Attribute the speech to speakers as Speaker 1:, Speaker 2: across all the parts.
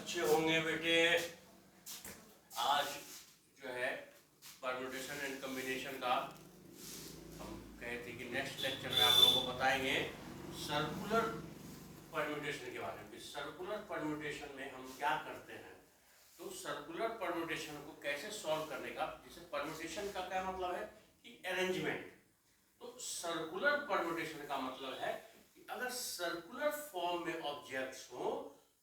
Speaker 1: अच्छे होंगे बेटे। आज जो है परम्यूटेशन एंड कॉम्बिनेशन का हम कहे थे कि नेक्स्ट लेक्चर में आप लोगों को बताएंगे सर्कुलर परम्यूटेशन के बारे में। सर्कुलर परम्यूटेशन में हम क्या करते हैं, तो सर्कुलर परम्यूटेशन को कैसे सॉल्व करने का, जैसे परम्यूटेशन का क्या मतलब है कि अरेंजमेंट, तो सर्कुलर परम्यूटेशन का मतलब है कि अगर सर्कुलर फॉर्म में ऑब्जेक्ट्स हो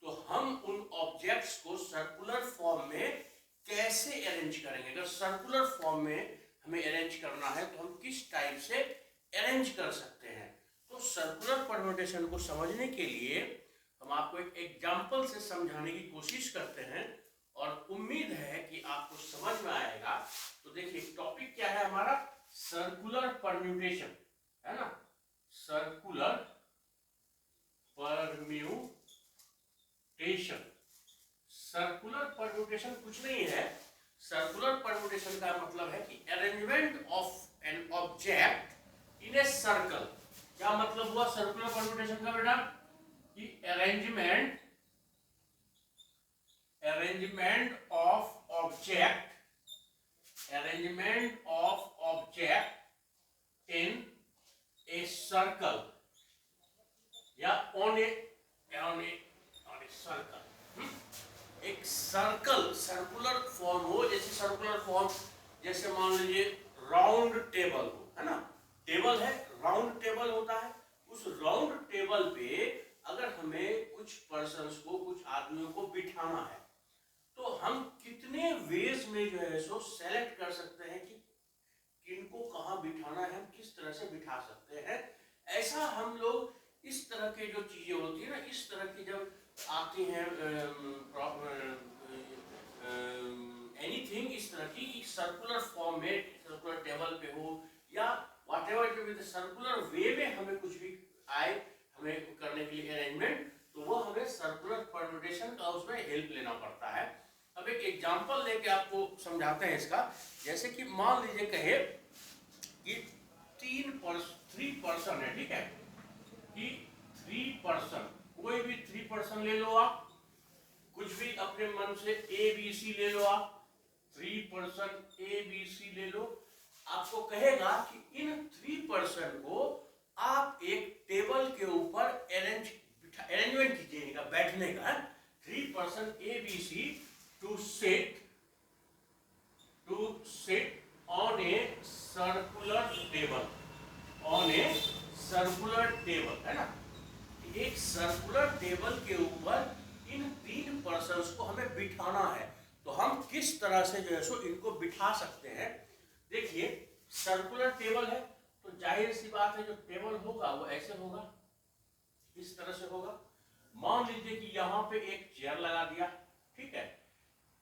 Speaker 1: तो हम उन ऑब्जेक्ट्स को सर्कुलर फॉर्म में कैसे अरेंज करेंगे। अगर सर्कुलर फॉर्म में हमें अरेंज करना है तो हम किस टाइप से अरेंज कर सकते हैं। तो सर्कुलर परम्यूटेशन को समझने के लिए हम आपको एक एग्जांपल से समझाने की कोशिश करते हैं और उम्मीद है कि आपको समझ में आएगा। तो देखिए टॉपिक क्या है हमारा, सर्कुलर परम्यूटेशन है ना। सर्कुलर परम्यूटेशन, सर्कुलर परम्यूटेशन कुछ नहीं है। सर्कुलर परम्यूटेशन का मतलब है कि arrangement of an object in a circle. क्या मतलब हुआ सर्कुलर परम्यूटेशन का बेटा, कि arrangement of object, arrangement of object in a circle या ऑन ए सर्कल। एक सर्कल सर्कुलर फॉर्म हो, जैसे सर्कुलर फॉर्म जैसे मान लीजिए राउंड टेबल हो, है ना। टेबल है, राउंड टेबल होता है। उस राउंड टेबल पे अगर हमें कुछ पर्सन्स को, कुछ आदमियों को बिठाना है तो हम कितने वेज में जो है सो सेलेक्ट कर सकते हैं कि किनको कहाँ बिठाना है, हम किस तरह से बिठा सकते हैं। ऐसा हम लोग इस तरह के जो चीजें होती है ना, इस तरह की जब आती हैं एनीथिंग इस तरह की सर्कुलर फॉर्म में, सर्कुलर टेबल पे हो या व्हाटएवर जो विद सर्कुलर वे में हमें कुछ भी आए हमें करने के लिए अरेंजमेंट, तो वो हमें सर्कुलर परम्यूटेशन का उसमें हेल्प लेना पड़ता है। अब एक एग्जांपल लेके आपको समझाते हैं इसका। जैसे कि मान लीजिए कहे कि 3 पर्सन है, ठीक है, कि 3 पर्सन, कोई भी 3 पर्सन ले लो आप, कुछ भी अपने मन से ABC ले लो आप, 3 पर्सन ABC ले लो। आपको कहेगा कि इन 3 पर्सन को आप एक टेबल के ऊपर अरेंजमेंट कीजिएगा, बैठने का। 3 person ABC to sit on a circular table, on a circular table, है ना। एक सर्कुलर टेबल के ऊपर इन 3 पर्सन्स को हमें बिठाना है, तो हम किस तरह से जो है सो इनको बिठा सकते हैं। देखिए सर्कुलर टेबल है तो जाहिर सी बात है जो टेबल होगा वो ऐसे होगा, इस तरह से होगा। मान लीजिए कि यहाँ पे एक चेयर लगा दिया, ठीक है,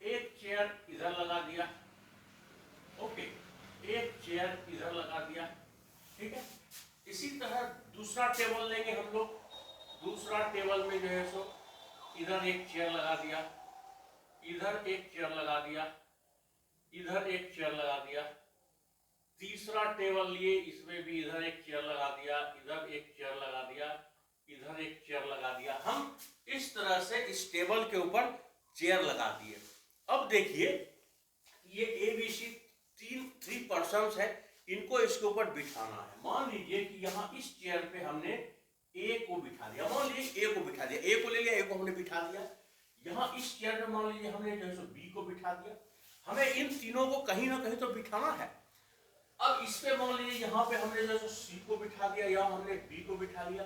Speaker 1: एक चेयर इधर लगा दिया, ओके, एक चेयर इधर लगा दिया, ठीक है। इसी तरह दूसरा टेबल लेंगे हम लोग, दूसरा टेबल में जो है सो इधर एक चेयर लगा दिया, इधर एक चेयर लगा दिया, इधर एक चेयर लगा दिया। तीसरा टेबल लिए, इसमें भी इधर एक चेयर लगा दिया, इधर एक चेयर लगा दिया, इधर एक चेयर लगा दिया। हम इस तरह से इस टेबल के ऊपर चेयर लगा दिए। अब देखिए ये ABC 3 पर्सन्स है, इनको इसके ऊपर बिठाना है। मान लीजिए कि यहाँ इस चेयर पे हमने A को बिठा दिया, मान लीजिए A को बिठा दिया, A को ले लिया, A को हमने बिठा दिया। यहाँ इस चेयर पे मान लीजिए हमने जो है सो B को बिठा दिया। हमें इन तीनों को कहीं ना कहीं तो बिठाना है। अब इस पे मान लीजिए यहाँ पे हमने जो है सो C को बिठा दिया, यहाँ हमने B को बिठा लिया,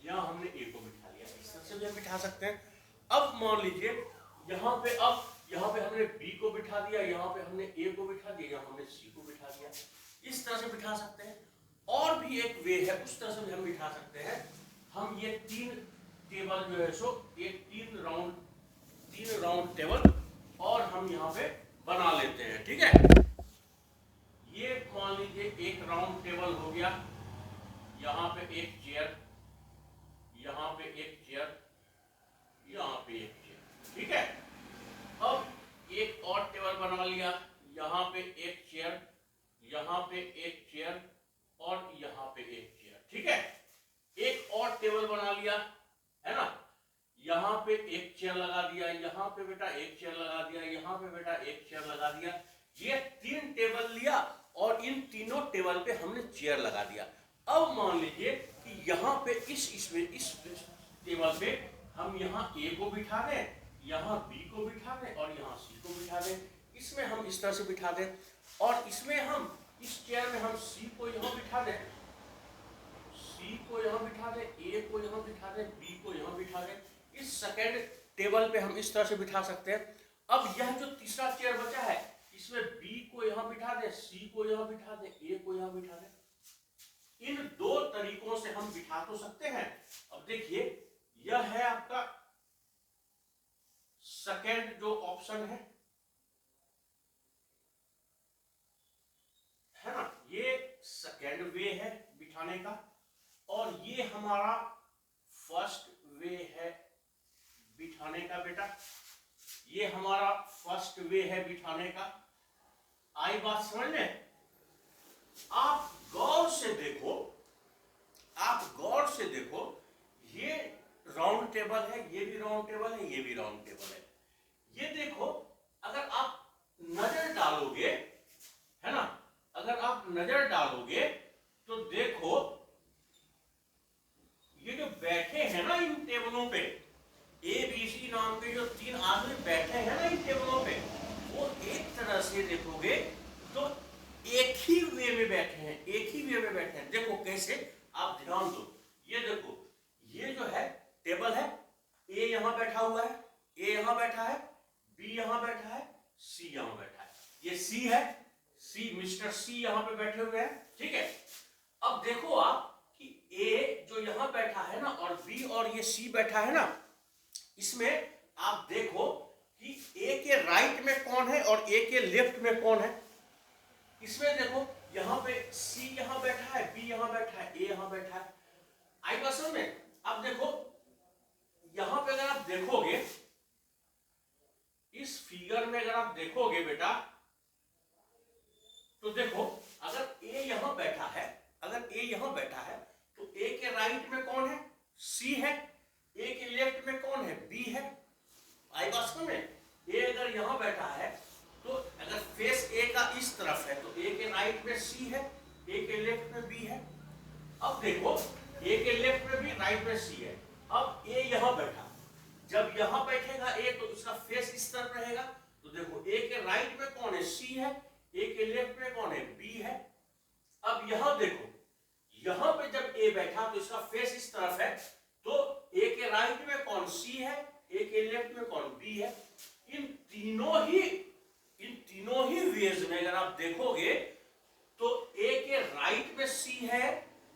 Speaker 1: यहाँ हमने A को बिठा लिया, इस तरह से भी हम बिठा सकते हैं। अब मान लीजिए यहाँ पे, अब यहाँ पे हमने B को बिठा दिया, यहाँ पे हमने A को बिठा दिया, यहाँ हमने C को बिठा दिया, इस तरह से बिठा सकते हैं। और भी एक वे है, उस तरह से भी हम बिठा सकते हैं। हम ये 3 टेबल जो है सो एक 3 राउंड टेबल और हम यहाँ पे बना लेते हैं, ठीक है। ये मान लीजिए एक राउंड टेबल हो गया, यहाँ पे एक चेयर, यहाँ पे एक चेयर, यहाँ पे एक चेयर, ठीक है। अब एक और टेबल बना लिया, यहाँ पे एक चेयर, यहाँ पे एक चेयर और यहाँ पे एक चेयर, ठीक है। एक और टेबल बना लिया, है ना, यहाँ पे एक चेयर लगा दिया, यहाँ पे टेबल पे हमने चेयर लगा दिया। अब मान लीजिए कि यहाँ पे इस टेबल पे हम यहाँ ए को बिठा दें, यहाँ बी को बिठा दें और यहाँ सी को बिठा दें। इसमें हम इस तरह से बिठा दें और इसमें हम इस चेयर में हम सी को यहाँ बिठा दें, सी को यहाँ बिठा दें, ए को यहाँ बिठा दें, बी को यहाँ बिठा दें। इस सेकेंड टेबल पे हम इस तरह से बिठा सकते हैं। अब यह जो तीसरा चेयर बचा है इसमें बी को यहाँ बिठा दें, सी को यहाँ बिठा दें, ए को यहाँ बिठा दें। इन दो तरीकों से हम बिठा तो सकते हैं। अब देखिए यह है आपका सेकेंड जो ऑप्शन है ना, ये सेकेंड वे है बिठाने का और ये हमारा फर्स्ट वे है बिठाने का। बेटा ये हमारा फर्स्ट वे है बिठाने का। आई बात समझ में? आप गौर से देखो, आप गौर से देखो, ये राउंड टेबल है, ये भी राउंड टेबल है, ये भी राउंड टेबल है। ये देखो अगर आप नजर डालोगे, है ना, अगर आप नजर डालोगे तो देखो ये जो बैठे हैं ना इन टेबलों पे, ए बी सी नाम के जो तीन आदमी बैठे हैं ना इन टेबलों पे, वो एक तरह से देखोगे तो एक ही वे में बैठे हैं, एक ही वे में बैठे हैं। देखो कैसे, आप ध्यान दो, ये देखो, ये जो है टेबल है, ए यहां बैठा हुआ है, ए यहां बैठा है, बी यहां बैठा है, सी यहां बैठा है, ये सी है, सी मिस्टर सी यहां पे बैठे हुए हैं। ठीक है, अब देखो आप कि ए जो यहां बैठा है ना और बी और ये सी बैठा है ना, इसमें आप देखो कि ए के राइट में कौन है और ए के लेफ्ट में कौन है। इसमें देखो यहां पे सी यहां बैठा है, बी यहां बैठा है, ए यहां बैठा है। आई बात समझ में? अब देखो यहां पे अगर आप देखोगे, इस फिगर में अगर आप देखोगे बेटा, तो देखो अगर ए यहां बैठा है, अगर ए यहां बैठा है तो ए के राइट में कौन है? सी है। ए के लेफ्ट में कौन है? बी है। आई बात समझ में? ए अगर यहां बैठा है तो अगर फेस ए का इस तरफ है तो ए के राइट में सी है, ए के लेफ्ट में बी है। अब देखो ए के लेफ्ट में भी, राइट में सी है। अब ए यहां बैठा, जब यहां बैठेगा ए तो उसका फेस इस तरफ रहेगा, तो देखो ए के राइट में कौन है? सी है, ए के लेफ्ट में कौन है? बी है। अब यहां देखो, यहां पे जब ए बैठा तो इसका फेस इस तरफ है, तो ए के राइट में कौन? सी है, ए के लेफ्ट में कौन? बी है। इन तीनों ही वेज में अगर आप देखोगे तो ए के राइट में सी है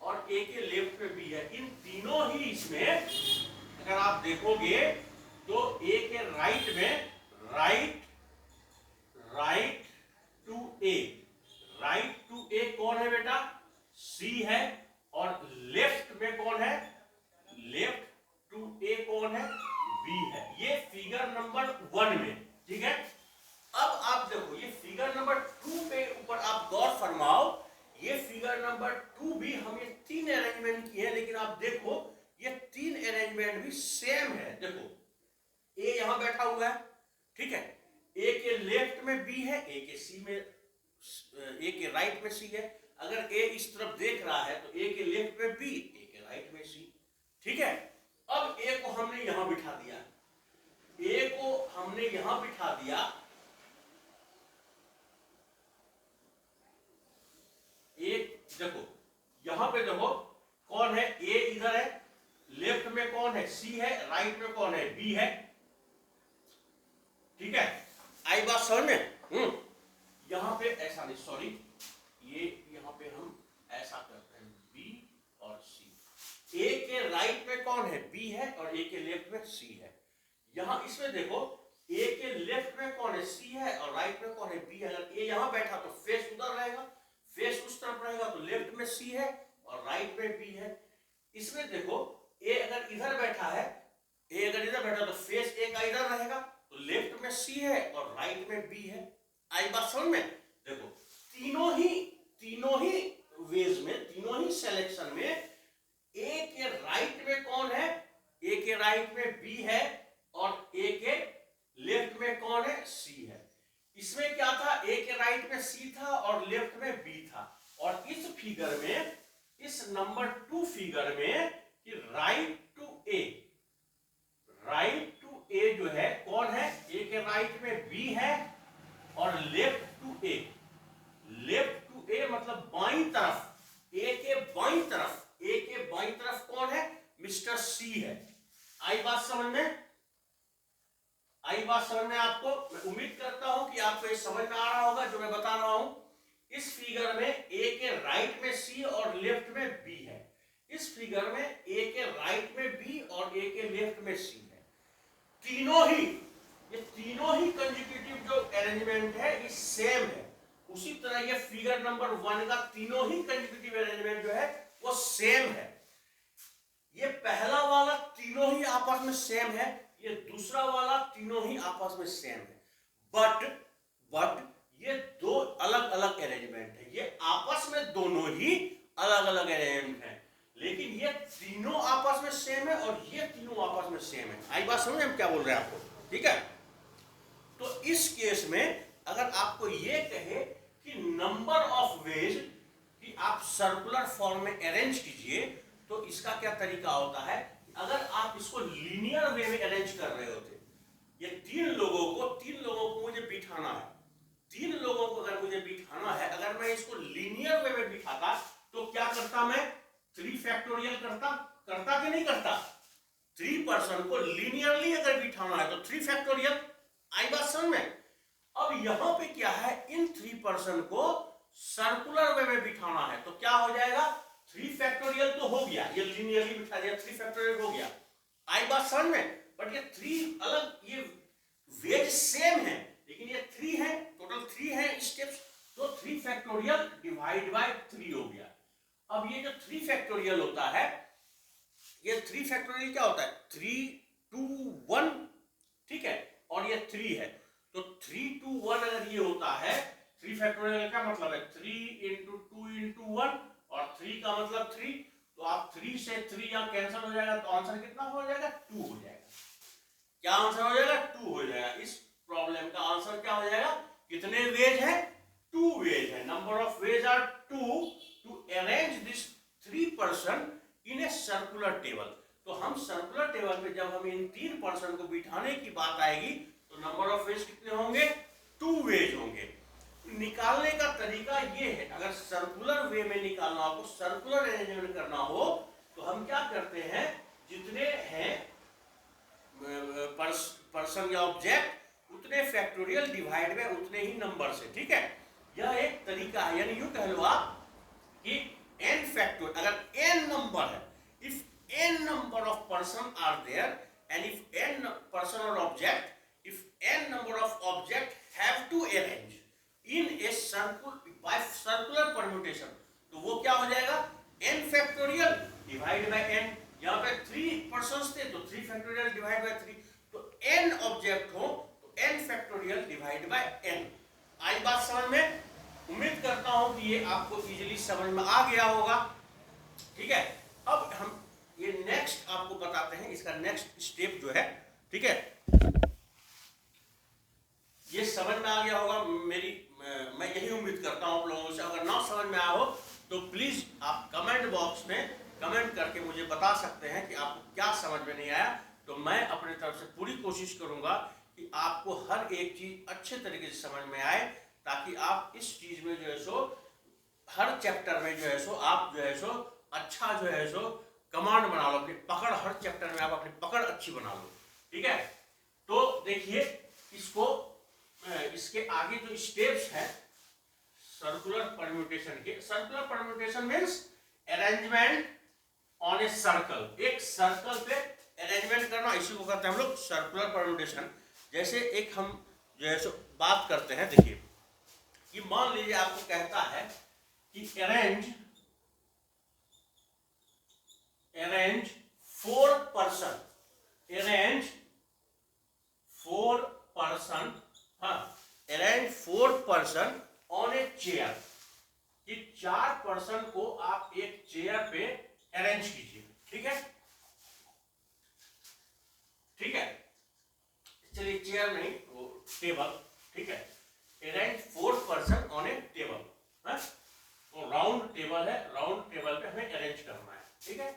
Speaker 1: और ए के लेफ्ट में बी है। इन तीनों ही इसमें अगर आप देखोगे तो ए के राइट में राइट टू ए कौन है बेटा? सी है। और लेफ्ट में कौन है? लेफ्ट टू ए कौन है? बी है। ये फिगर नंबर 1 में। ठीक है, अब आप देखो ये फिगर नंबर 2 पे ऊपर आप गौर फरमाओ, ये फिगर नंबर 2 भी हम ये 3 अरेंजमेंट किए हैं, लेकिन आप देखो ये 3 अरेंजमेंट भी सेम है। देखो ए यहां बैठा हुआ है, ठीक है, ए के लेफ्ट में बी है, ए के सी में, ए के राइट में सी है। अगर ए इस तरफ देख रहा है तो ए के लेफ्ट में बी, ए के राइट में सी। ठीक है, अब ए को हमने यहां बिठा दिया, ए को हमने यहां बिठा दिया। एक देखो यहां पे देखो कौन है? ए इधर है, लेफ्ट में कौन है? सी है, राइट में कौन है? बी है। ठीक है, आई बात समझ में? यहां पे ऐसा नहीं, सॉरी, ये यहां पे हम ऐसा करते हैं, बी और सी। ए के राइट में कौन है? बी है और ए के लेफ्ट में सी है। यहां इसमें देखो ए के लेफ्ट में कौन है? सी है और राइट में कौन है? बी है। अगर ए यहां बैठा तो फेस उधर रहेगा, फेस उस तरफ रहेगा, तो लेफ्ट में सी है और राइट में बी है। इसमें देखो ए अगर इधर बैठा है, ए अगर इधर बैठा तो फेस ए का इधर रहेगा, तो लेफ्ट में सी है और राइट में बी है। आई बात समझ में? देखो तीनों ही वेज में, तीनों ही सिलेक्शन में ए के राइट में कौन है? ए के राइट में बी है और ए के लेफ्ट में कौन है? सी है। इसमें क्या था? ए के राइट में सी था और लेफ्ट में बी था, और इस फिगर में, इस नंबर 2 फिगर में कि राइट टू ए जो है कौन है, ए के राइट में बी है और लेफ्ट टू ए मतलब बाईं तरफ, ए के बाईं तरफ कौन है, मिस्टर सी है। आई बात समझ में? आपको? मैं उम्मीद करता हूं कि आपको ये समझ में आ रहा होगा जो मैं बता रहा हूं। इस फिगर में ए के राइट में सी और लेफ्ट में बी है। इस फिगर में ए के राइट में बी और ए के लेफ्ट में सी है। ये तीनों ही कंसेक्यूटिव जो अरेंजमेंट है ये सेम है। उसी तरह ये फिगर नंबर 1 का तीनों ही कंसेक्यूटिव अरेंजमेंट जो है वो सेम है। ये पहला वाला तीनों ही आपस में सेम है, ये दूसरा वाला तीनों ही आपस में सेम है। बट ये दो अलग अलग अरेंजमेंट है। ये आपस में दोनों ही अलग अलग अरेंजमेंट है, लेकिन ये तीनों आपस में सेम है और ये तीनों आपस में सेम है। आई बात समझ हम क्या बोल रहे हैं आपको? ठीक है। तो इस केस में अगर आपको ये कहे कि नंबर ऑफ वेज कि आप सर्कुलर फॉर्म में अरेंज कीजिए, तो इसका क्या तरीका होता है? अगर आप इसको लीनियर वे में अरेंज कर रहे होते, ये तीन लोगों को मुझे बिठाना है, अगर मुझे बिठाना है, अगर मैं इसको लीनियर वे में बिठाता तो क्या करता? मैं 3 फैक्टोरियल करता कि नहीं करता? 3 पर्सन को लीनियरली अगर बिठाना है तो 3 फैक्टोरियल। आई बात समझ में? अब यहां पे क्या है, इन 3 पर्सन को सर्कुलर वे में बिठाना है तो क्या हो जाएगा? 3 फैक्टोरियल तो हो गया, ये लीनियरली बिठा दिया, 3 फैक्टोरियल हो गया। आई बात समझ में? बट ये 3 अलग, ये वेज सेम है लेकिन ये 3 है, टोटल 3 है स्टेप्स, तो 3 फैक्टोरियल डिवाइड बाय 3 हो गया। अब ये जो 3 फैक्टोरियल होता है, ये 3 फैक्टोरियल क्या होता है? 3 2 1, ठीक है, और ये 3 है, तो 3 2 1 अगर ये होता है, 3 फैक्टोरियल का मतलब है 3 into 2 into 1 और 3 का मतलब 3, तो आप 3 से 3 यहां कैंसिल हो जाएगा, तो आंसर कितना हो जाएगा? 2 हो जाएगा। क्या आंसर हो जाएगा? 2 हो जाएगा। इस प्रॉब्लम का आंसर क्या हो जाएगा? कितने वेज है? 2 वेज है। Number of ways are 2 to arrange this 3 person in a circular table. तो हम सर्कुलर टेबल पे जब हम इन 3 पर्सन को बिठाने की बात आएगी तो नंबर ऑफ वेज कितने होंगे? 2 वेज होंगे। निकालने का तरीका ये है, अगर सर्कुलर वे में निकालना हो, सर्कुलर अरेंजमेंट करना हो, तो हम क्या करते हैं, जितने हैं पर्सन या ऑब्जेक्ट उतने फैक्टोरियल डिवाइड में उतने ही नंबर से। ठीक है, यह एक तरीका है। यानी यूं कह लो आप कि n फैक्टोरियल, अगर n नंबर है, if n number of person are there and if n person or object, if n number of object have to arrange in a circle by circular permutation, तो वो क्या हो जाएगा? n factorial divide bye n। यहाँ पे 3 persons थे तो 3 factorial divide bye 3, तो n ऑब्जेक्ट हो तो n factorial divide bye n। आई बात समझ में? उम्मीद करता हूं कि ये आपको इजीली समझ में आ गया होगा। ठीक है, अब हम ये नेक्स्ट आपको बताते हैं, इसका नेक्स्ट स्टेप जो है। ठीक है, ये समझ में आ गया होगा मैं यही उम्मीद करता हूं आप लोगों से। अगर ना समझ में आया हो तो प्लीज आप कमेंट बॉक्स में कमेंट करके मुझे बता सकते हैं कि आपको क्या समझ में नहीं आया। तो मैं अपने तरफ से पूरी कोशिश करूंगा कि आपको हर एक चीज अच्छे तरीके से समझ में आए, ताकि आप इस चीज में जो है सो हर चैप्टर में जो है सो आप जो है सो अच्छा जो है सो कमांड बना लो, अपनी पकड़, हर चैप्टर में आप अपनी पकड़ अच्छी बना लो। ठीक है, तो देखिए इसको, इसके आगे जो स्टेप्स हैं सर्कुलर परम्यूटेशन के। Circular permutation means arrangement on a circle, एक सर्कल पे अरेंजमेंट करना, इसी को कहते हैं हम लोग सर्कुलर परम्यूटेशन। जैसे एक हम जो है सो बात करते हैं, देखिए कि मान लीजिए आपको कहता है कि अरेंज 4 पर्सन, अरेंज 4 पर्सन, हाँ, arrange 4 person on a chair, कि 4 पर्सन को आप एक चेयर पे अरेंज कीजिए। ठीक है, ठीक है, चलिए चेयर नहीं, वो टेबल। ठीक है, arrange 4 person on a table, तो राउंड टेबल है, राउंड टेबल पे हमें अरेंज करना है, ठीक है।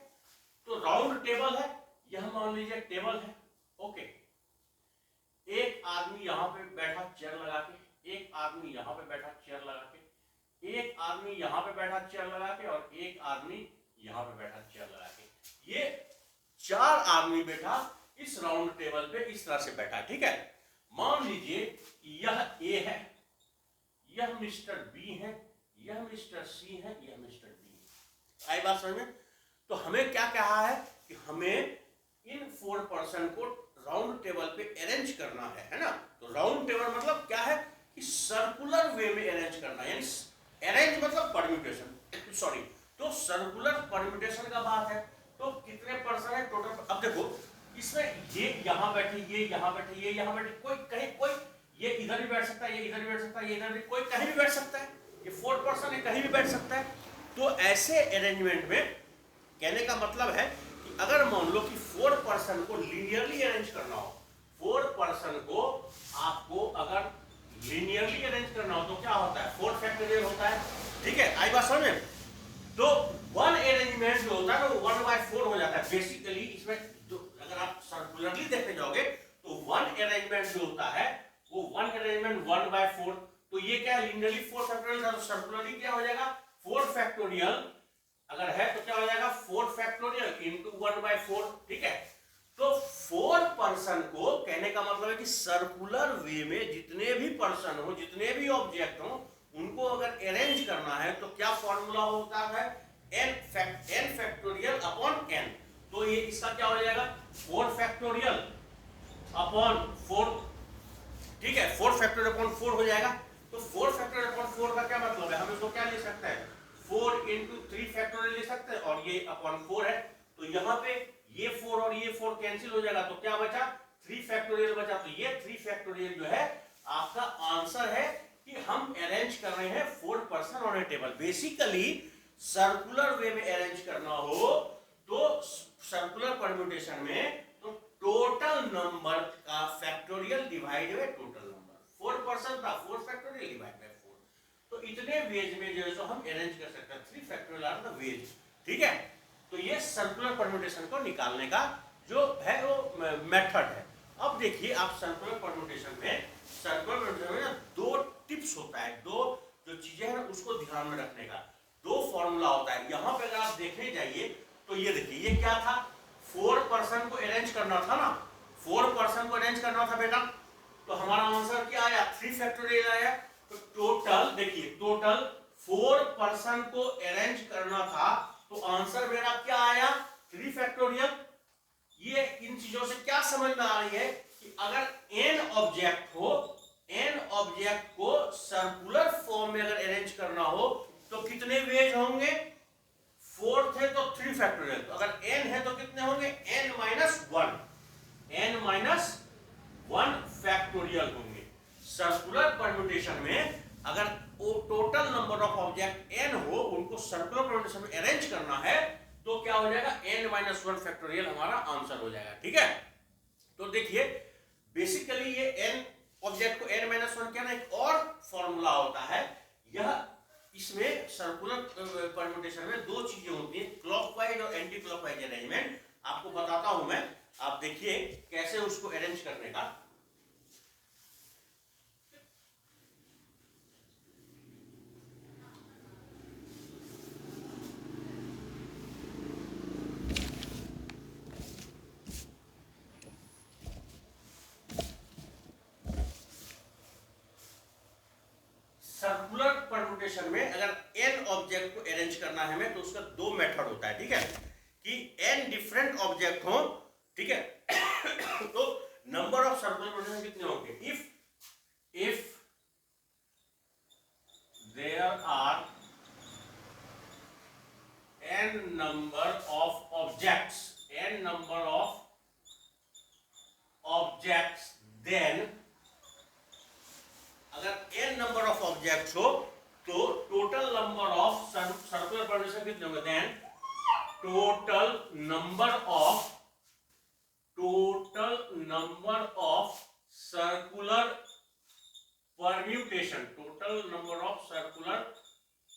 Speaker 1: तो राउंड टेबल है, यह मान लीजिए टेबल है, ओके। एक आदमी यहाँ पे बैठा चेयर लगा के, एक आदमी यहाँ पे बैठा चेयर लगा के, एक आदमी यहाँ पे बैठा चेयर लगा के, और एक आदमी यहाँ पे बैठा चेयर लगा के। ये 4 आदमी बैठा इस राउंड टेबल पे इस तरह से बैठा, ठीक है। मान लीजिए यह ए है, यह मिस्टर बी है, यह मिस्टर सी है, यह मिस्टर डी है। आई बात समझ में? तो हमें क्या कहा है कि हमें इन 4 पर्सन को राउंड टेबल पे अरेंज करना है ना। तो राउंड टेबल मतलब क्या है कि सर्कुलर वे में अरेंज करना, यानी अरेंज मतलब परम्यूटेशन, सॉरी। तो सर्कुलर परम्यूटेशन का बात है। तो कितने पर्सन है टोटल? अब देखो इसमें ये यहाँ बैठे, ये यहाँ बैठे, ये यहाँ बैठे, कोई कहीं, कोई ये इधर भी बैठ सकता है, ये इधर भी बैठ सकता है, ये इधर भी, कोई कहीं भी बैठ सकता है। ये 4 पर्सन है, कहीं भी बैठ सकता है। तो ऐसे अरेंजमेंट में कहने का मतलब है कि अगर मान लो कि 4 पर्सन को लीनियरली अरेंज करना हो, 4 पर्सन को आपको अगर लीनियरली अरेंज करना हो तो क्या होता है? 4 फैक्टोरियल होता है, ठीक है। आई बात समझ में? तो 1 अरेंजमेंट जो होता है ना वो 1/4 हो जाता है बेसिकली। इसमें जो अगर आप सर्कुलरली देखने जाओगे तो 1 अरेंजमेंट जो होता है वो 1 अरेंजमेंट 1/4। तो ये क्या लीनियरली 4 फैक्टोरियल था, तो सर्कुलरली क्या हो जाएगा? 4 फैक्टोरियल अगर है तो क्या हो जाएगा? 4 फैक्टोरियल इनटू 1/4, ठीक है। तो 4 पर्सन को कहने का मतलब है कि सर्कुलर वे में जितने भी पर्सन हो, जितने भी ऑब्जेक्ट हो, उनको अगर अरेंज करना है तो क्या फॉर्मूला होता है? n factorial upon n। तो ये इसका क्या हो जाएगा? 4 फैक्टोरियल अपॉन 4, ठीक है। 4 फैक्टोरियल अपॉन 4 हो जाएगा। तो 4 फैक्टोरियल अपॉन 4 का क्या मतलब है? हम इसको क्या ले सकते हैं? 4 इंटू 3 फैक्टोरियल ले सकते हैं, और ये अपॉन 4 है। तो यहाँ पे ये 4 और ये 4 कैंसिल हो जाएगा, तो क्या बचा? 3 फैक्टोरियल बचा। तो ये 3 फैक्टोरियल जो है आपका आंसर है कि हम अरेंज कर रहे हैं 4 person on a table. Basically circular way में अरेंज करना हो तो सर्कुलर परम्यूटेशन में तो टोटल नंबर का factorial divide by total number. 4 person था, 4 फैक्टोरियल डिवाइड बाय 4। तो इतने वेज में जो है तो हम अरेंज कर सकते हैं। 3 फैक्टोरियल आर द वेज, ठीक है। तो ये सर्कुलर परम्यूटेशन को निकालने का जो है वो मेथड है। अब देखिए आप सर्कुलर परम्यूटेशन में, सर्कुलर परम्यूटेशन में ना 2 टिप्स होता है, 2 जो चीजें हैं उसको ध्यान में रखने का 2 फॉर्मूला होता है। यहां पे अगर आप देखने जाइए तो ये देखिए ये क्या था? 4 पर्सन को अरेंज करना था ना, 4 पर्सन को अरेंज करना था बेटा। तो हमारा आंसर क्या आया? 3 फैक्टोरियल आया। तो टोटल देखिए, टोटल 4 पर्सन को अरेंज करना था, तो आंसर मेरा क्या आया? 3 फैक्टोरियल। ये इन चीजों से क्या समझ में आ रही है कि अगर n ऑब्जेक्ट हो, n ऑब्जेक्ट को सर्कुलर फॉर्म में अगर अरेंज करना हो तो कितने वेज होंगे? 4 थे तो 3 फैक्टोरियल। तो अगर n है तो कितने होंगे? n-1 फैक्टोरियल होंगे। सर्कुलर परम्यूटेशन में अगर total number of object n हो, उनको सर्कुलर परम्यूटेशन में अरेंज करना है तो क्या हो जाएगा? n-1 फैक्टोरियल हमारा आंसर हो जाएगा, ठीक है। तो देखिए बेसिकली ये n ऑब्जेक्ट को n-1 क्या ना एक और फॉर्मूला होता है। यह इसमें सर्कुलर परम्यूटेशन में 2 चीजें होती हैं, क्लॉकवाइज और एंटी क्लॉकवाइज अरेंजमेंट। आपको बताता हूं मैं, आप देखिए कैसे उसको अरेंज करने का। सर्कुलर परम्यूटेशन में अगर n ऑब्जेक्ट को अरेंज करना है हमें तो उसका 2 मेथड होता है, ठीक है। कि n डिफरेंट ऑब्जेक्ट हो, ठीक है। तो नंबर ऑफ सर्कुलर परम्यूटेशन कितने होंगे? If there are n number of objects, then अगर n नंबर ऑफ ऑब्जेक्ट्स हो तो total number of circular permutation कितने होंगे? Then total number of circular permutation, total number of circular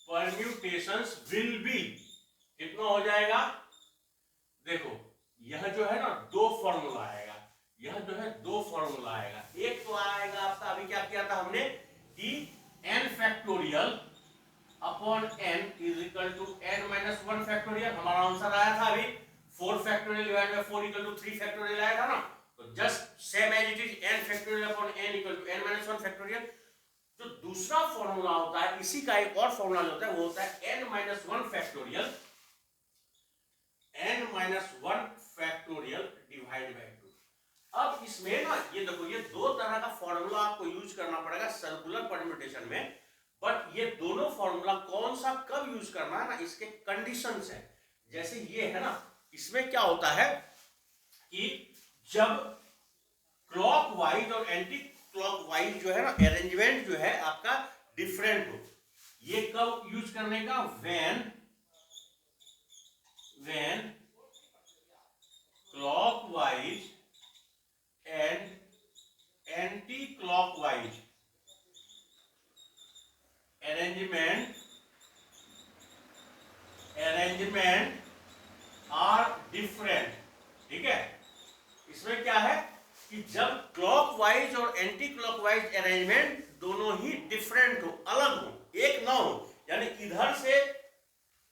Speaker 1: permutations will be, कितना हो जाएगा, देखो यह जो है ना दो फॉर्मूला आएगा, यह जो है दो फॉर्मूला आएगा। एक तो आएगा आपका, अभी क्या किया था हमने कि n factorial upon n is equal to n minus 1 factorial, हमारा आंसर आया था अभी 4 factorial divide by 4 equal to 3 factorial आया था ना। तो just same as it is n factorial upon n equal to n minus 1 factorial. जो दूसरा फॉर्मूला होता है, इसी का एक और फॉर्मूला जो होता है वो होता है n minus 1 factorial, n minus 1 factorial divide bye 2। अब इसमें ना ये देखो, ये दो तरह का फॉर्मूला आपको यूज करना पड़ेगा सर्कुलर परम्यूटेशन में, बट ये दोनों फॉर्मूला कौन सा कब यूज करना है ना, इसके कंडीशंस है। जैसे ये है ना, इसमें क्या होता है कि जब क्लॉकवाइज और एंटी क्लॉकवाइज जो है ना अरेंजमेंट जो है आपका डिफरेंट हो, ये कब यूज करने का, when clockwise and anticlockwise arrangement are different. ठीक है, इसमें क्या है कि जब क्लॉकवाइज और एंटी क्लॉकवाइज अरेंजमेंट दोनों ही डिफरेंट हो, अलग हो, एक ना हो। यानी इधर से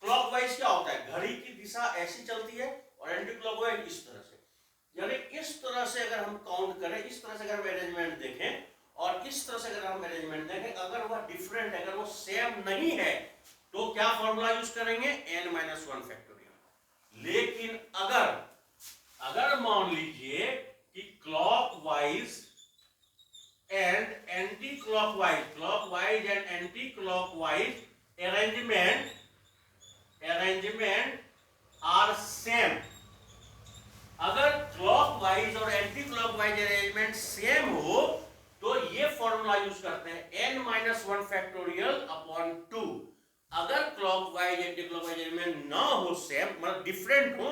Speaker 1: क्लॉकवाइज क्या होता है, घड़ी की दिशा ऐसी चलती है, और एंटी क्लॉकवाइज इस तरह से। यानी इस तरह से अगर हम काउंट करें, इस तरह से अगर हम अरेंजमेंट देखें, और इस तरह से अगर हम अरेंजमेंट देखें, अगर वह डिफरेंट है, अगर वो सेम नहीं है, तो क्या फॉर्मूला यूज करेंगे, n माइनस 1 फैक्टोरियल। लेकिन अगर मान लीजिए कि clockwise and anticlockwise and anticlockwise arrangement are same, अगर क्लॉकवाइज और एंटी क्लॉकवाइज अरेंजमेंट सेम हो तो ये फॉर्मूला यूज करते हैं n माइनस 1 फैक्टोरियल अपॉन 2। अगर क्लॉकवाइज एंटी क्लॉकवाइज अरेंजमेंट ना हो, सेम मतलब डिफरेंट हो,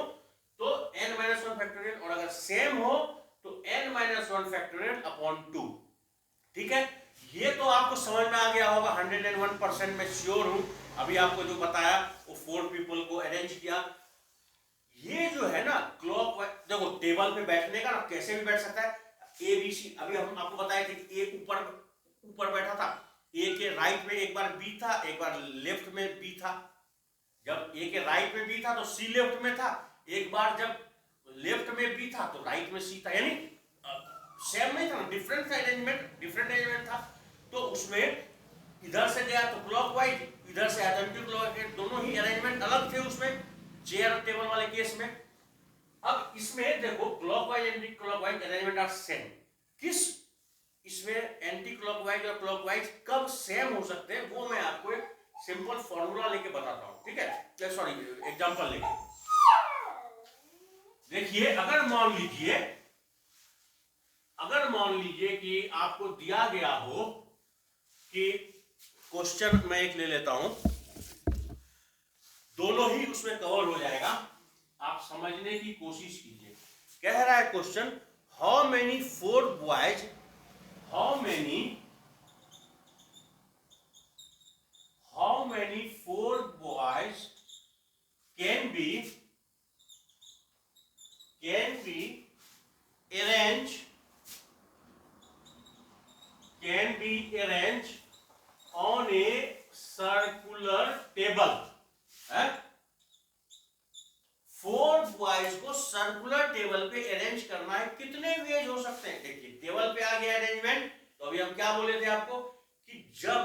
Speaker 1: तो n माइनस 1 फैक्टोरियल, और अगर सेम हो तो n माइनस 1 फैक्टोरियल अपॉन 2। ठीक है, ये तो आपको समझ में आ गया होगा, 101% में श्योर हूं। अभी आपको जो बताया वो 4 पीपल को अरेंज किया। ये जो है ना क्लॉकवाइज, देखो टेबल पे बैठने का ना कैसे भी बैठ सकता है, ए बी सी। अभी हम आपको बताए थे कि ए ऊपर बैठा था, ए के राइट में एक बार बी था, एक बार लेफ्ट में बी था। जब ए के राइट में बी था तो सी लेफ्ट में था, एक बार जब लेफ्ट में बी था तो राइट में सी था। यानी सेम नहीं था, डिफरेंट अरेंजमेंट था। तो उसमें इधर से गया तो क्लॉकवाइज, इधर से आया एंटी क्लॉकवाइज, दोनों ही अरेंजमेंट अलग थे उसमें, चेयर और टेबल वाले केस में। अब इसमें देखो clockwise anticlockwise arrangement are same. किस इसमें एंटी क्लॉकवाइज और क्लॉकवाइज कब सेम हो सकते हैं, वो मैं आपको एक सिंपल फॉर्मूला लेके बताता हूं। ठीक है, सॉरी एग्जांपल लेके देखिए। अगर मान लीजिए कि आपको दिया गया हो कि क्वेश्चन, मैं एक ले लेता हूं, दोनों ही उसमें कवर हो जाएगा, आप समझने की कोशिश कीजिए। कह रहा है question, how many 4 boys can be arranged on a circular table। 4 boys को सर्कुलर टेबल पे अरेंज करना है, कितने वेज हो सकते हैं। देखिए टेबल पे आ गया अरेंजमेंट, तो अभी हम क्या बोले थे आपको कि जब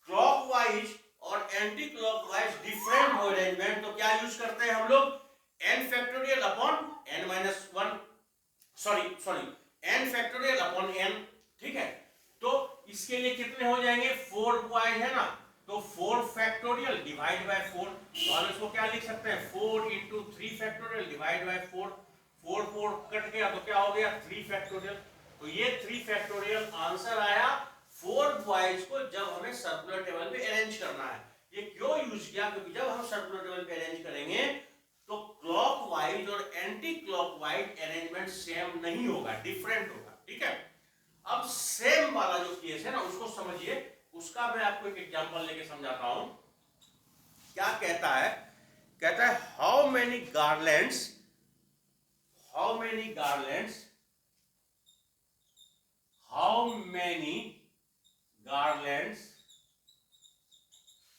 Speaker 1: क्लॉकवाइज और एंटी क्लॉकवाइज डिफरेंट हो अरेंजमेंट, तो क्या यूज करते हैं हम लोग, n factorial upon n minus 1, sorry n factorial upon n। ठीक है, तो इसके लिए कितने हो जाएंगे, 4 बॉयज है ना, तो 4 फैक्टोरियल डिवाइड बाय 4। तो हम इसको क्या लिख सकते हैं, 4 into 3 factorial divide by 4। 4 cut गया तो क्या हो गया, 3 फैक्टोरियल। तो ये 3 फैक्टोरियल आंसर आया 4 बॉयज को जब हमें सर्कुलर टेबल पे अरेंज करना है। ये क्यों यूज किया, क्योंकि जब हम सर्कुलर टेबल पे अरेंज करेंगे तो क्लॉकवाइज और एंटी क्लॉकवाइज अरेंजमेंट सेम नहीं होगा, डिफरेंट होगा। ठीक है, अब सेम वाला जो केस है ना उसको समझिए, उसका मैं आपको एक एग्जांपल लेके समझाता हूं। क्या कहता है, कहता है how many garlands, how many garlands, how many garlands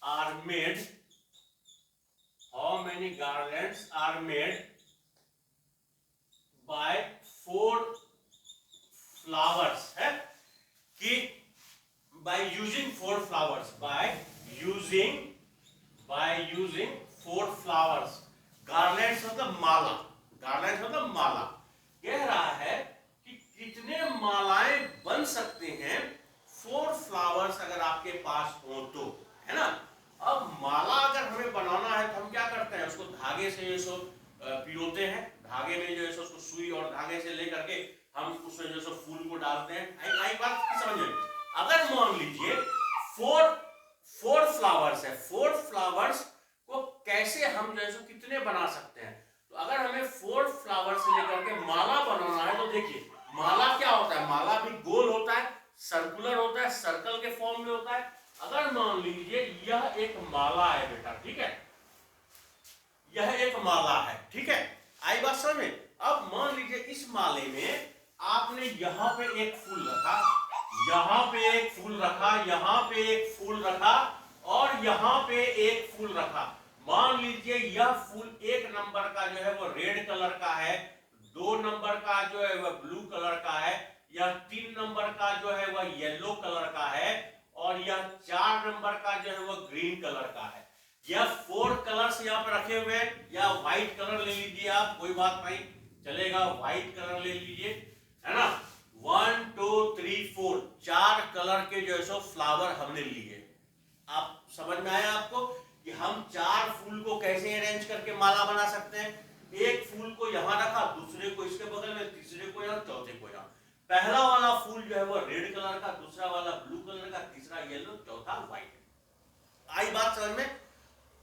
Speaker 1: are made, how many garlands are made by 4 flowers, है कि by using 4 flowers, by using 4 flowers, garlands मतलब माला, garlands मतलब माला, कह रहा है कि कितने मालाएं बन सकते हैं 4 flowers अगर आपके पास हो तो, है ना। अब माला अगर हमें बनाना है तो हम क्या करते हैं, उसको धागे से जो पिरोते हैं, धागे में जो है उसको सुई और धागे से लेकर के हम उसमें जो फूल को डालते हैं। आई बात की समझ में। अगर मान लीजिए 4 फ्लावर्स है, 4 फ्लावर्स को कैसे हम जो है कितने बना सकते हैं, तो अगर हमें 4 फ्लावर्स लेकर के माला बनाना है तो देखिए माला क्या होता है, माला भी गोल होता है, सर्कुलर होता है, सर्कल के फॉर्म में होता है। अगर मान लीजिए यह एक माला है बेटा, ठीक है, यह एक माला है, ठीक है, आई बात समझ में। अब मान लीजिए इस माले में आपने यहाँ पे एक फूल रखा, यहाँ पे एक फूल रखा, यहाँ पे एक फूल रखा और यहाँ पे एक फूल रखा। मान लीजिए यह फूल 1 नंबर का जो है वो रेड कलर का है, 2 नंबर का जो है वह ब्लू कलर का है, या 3 नंबर का जो है वह येलो कलर का है, और यह 4 नंबर का जो है वो ग्रीन कलर का है। यह 4 कलर्स यहाँ पे रखे हुए हैं, या व्हाइट कलर ले लीजिए आप, कोई बात नहीं चलेगा, व्हाइट कलर ले लीजिए, है ना। 1 2 3 4 4 कलर के जो है सो फ्लावर हमने लिए। आप समझ में आया आपको कि हम 4 फूल को कैसे अरेंज करके माला बना सकते हैं। एक फूल को यहाँ रखा, दूसरे को इसके बगल में, तीसरे को यहाँ, चौथे को यहाँ। पहला वाला फूल जो है वो रेड कलर का, दूसरा वाला ब्लू कलर का, तीसरा येलो, चौथा व्हाइट। आई बात समझ में।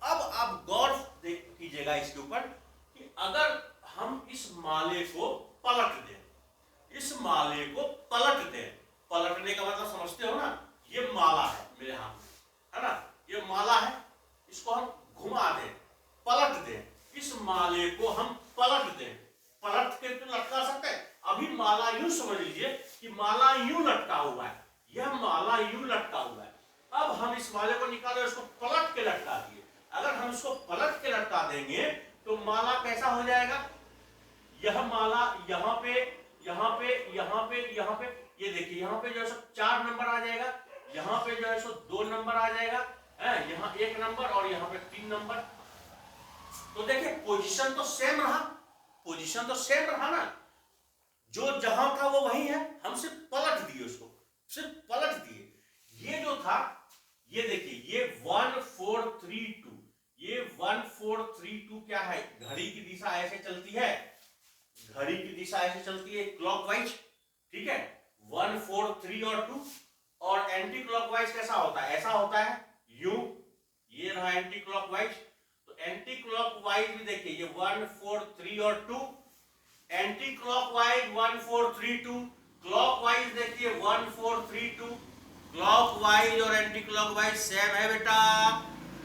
Speaker 1: अब आप गौर कीजिएगा इसके ऊपर कि अगर हम इस माले को पलट दें, इस माले को पलट दें, पलटने का मतलब समझते हो ना, ये माला है मेरे हाथ में, है ना, ये माला है, इसको हम घुमा दें, पलट दें, इस माले को हम पलट दें, पलट के तो लटका सकते हैं। अभी माला यूं समझ लीजिए कि माला यूं लटका हुआ है, यह माला यूं लटका हुआ है। अब हम इस माले को निकाले, इसको पलट के लटका दिए। अगर हम इसको पलट के लटका देंगे तो माला कैसा हो जाएगा, यह माला यहाँ पे, यहाँ पे, यहाँ पे, यहाँ पे, ये देखिए यहाँ पे जो है 4 नंबर आ जाएगा, यहाँ पे जो है 2 नंबर आ जाएगा, यहाँ 1 नंबर और यहाँ पे 3 नंबर। तो देखिए पोजीशन तो सेम रहा, पोजीशन तो सेम रहा ना, जो जहां था वो वही है, हम सिर्फ पलट दिए, उसको सिर्फ पलट दिए। ये जो था, ये देखिए ये 1 4 3 2, ये 1 4 3 2 क्या है, घड़ी की दिशा ऐसे चलती है, घड़ी की दिशा ऐसे चलती है क्लॉकवाइज, ठीक है, 1 4 3 और 2। और एंटी क्लॉकवाइज कैसा होता है, ऐसा होता है यूं, ये रहा एंटी क्लॉकवाइज। तो एंटी क्लॉकवाइज भी देखिए ये 1 4 3 और 2, एंटी क्लॉकवाइज 1 4 3 2, क्लॉकवाइज देखिए 1 4 3 2। क्लॉकवाइज और एंटी क्लॉकवाइज सेम है बेटा,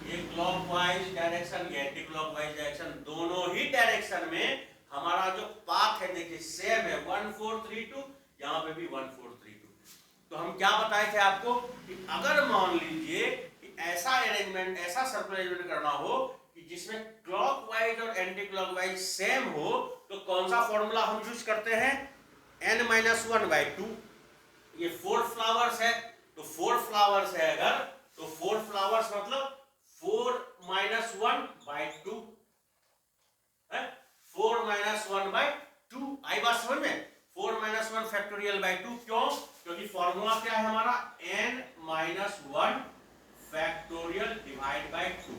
Speaker 1: ये क्लॉकवाइज डायरेक्शन, ये एंटी क्लॉकवाइज डायरेक्शन, दोनों ही डायरेक्शन में हमारा जो पाथ है देखिए सेम है, 1 4 3 2, यहाँ पे भी 1 4 3 2। तो हम क्या बताए थे आपको कि अगर मान लीजिए कि ऐसा अरेंजमेंट, ऐसा सर्कुलर अरेंजमेंट करना हो कि जिसमें क्लॉकवाइज और एंटी क्लॉकवाइज सेम हो, तो कौन सा फॉर्मूला हम यूज करते हैं, n-1/2। ये 4 फ्लावर्स है, तो 4 फ्लावर्स है अगर, तो 4 फ्लावर्स मतलब 4 - 1/2 है, 4 - 1/2। आई बात समझ में, 4 - 1 फैक्टोरियल बाय 2, क्यों, क्योंकि फॉर्मूला क्या है हमारा, n-1 फैक्टोरियल डिवाइड बाय 2।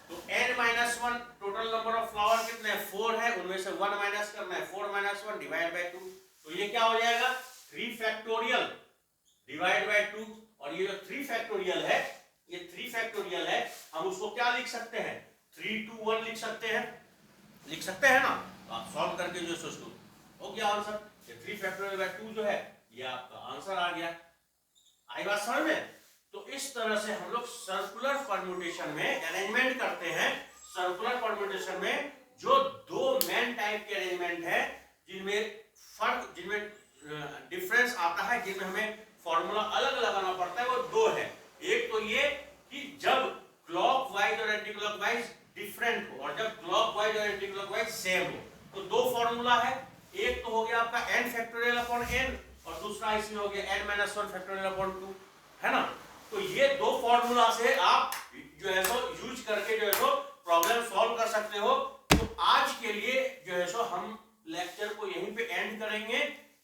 Speaker 1: तो n-1 total number of flower कितने हैं, 4 है, उनमें से 1 माइनस करना है, 4 - 1 डिवाइड बाय 2। तो ये क्या हो जाएगा, 3 फैक्टोरियल डिवाइड बाय 2। और ये जो 3 फैक्टोरियल है, ये 3 फैक्टोरियल है, हम उसको क्या लिख सकते हैं, 3 2 1 लिख सकते हैं, लिख सकते हैं ना। तो आप सॉल्व करके जो सोचो हो गया आंसर, ये 3 फैक्टोरियल बाय 2 जो है ये आपका आंसर आ गया। आई बात समझ में। तो इस तरह से हम लोग सर्कुलर परम्यूटेशन में अरेंजमेंट करते हैं। सर्कुलर परम्यूटेशन में जो दो मेन टाइप के अरेंजमेंट है जिनमें डिफरेंस आता है, जिनमें हमें फॉर्मूला अलग लगाना पड़ता है, वो दो है। एक तो ये कि जब क्लॉकवाइज और एंटी क्लॉकवाइज डिफरेंट हो और जब क्लॉकवाइज और एंटी क्लॉकवाइज सेम हो, तो दो फॉर्मूला है। एक तो हो गया आपका n फैक्टोरियल अपॉन n और दूसरा इसमें हो गया n-1 फैक्टोरियल अपॉन 2, है ना। तो ये दो फॉर्मूला से आप जो है सो यूज करके जो है सो प्रॉब्लम सॉल्व कर सकते हो। तो आज के लिए जो है सो हम लेक्चर को यहीं पे एंड करेंगे।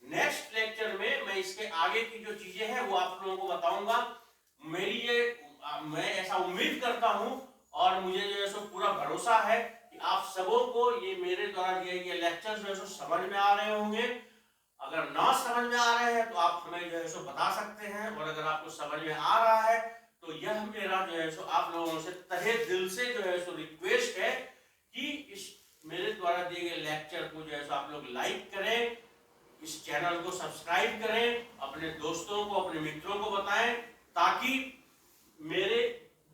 Speaker 1: नेक्स्ट लेक्चर में मैं इसके आगे की जो चीजें हैं वो आप लोगों को बताऊंगा। मैं ऐसा उम्मीद करता हूं और मुझे जो है सो पूरा भरोसा है कि आप सबों को ये मेरे द्वारा दिए गए लेक्चर जो है सो समझ में आ रहे होंगे। अगर ना समझ में आ रहे हैं तो आप हमें जो है सो बता सकते हैं, और अगर आपको समझ में आ रहा है तो यह मेरा जो है सो आप लोगों से तहे दिल से जो है सो रिक्वेस्ट है कि इस मेरे द्वारा दिए गए लेक्चर को जो है सो आप लोग लाइक करें, इस चैनल को सब्सक्राइब करें, अपने दोस्तों को, अपने मित्रों को बताएं, ताकि मेरे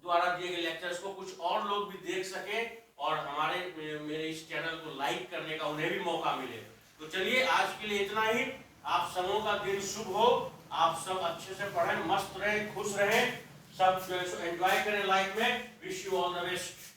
Speaker 1: द्वारा दिए गए लेक्चर्स को कुछ और लोग भी देख सकें और मेरे इस चैनल को लाइक करने का उन्हें भी मौका मिले। तो चलिए आज के लिए इतना ही। आप सबों का दिन शुभ हो, आप सब अच्छे से पढ़ें, मस्त रहें, खुश रहें, सब जो है सो एंजॉय करें लाइफ में। Wish you all the best.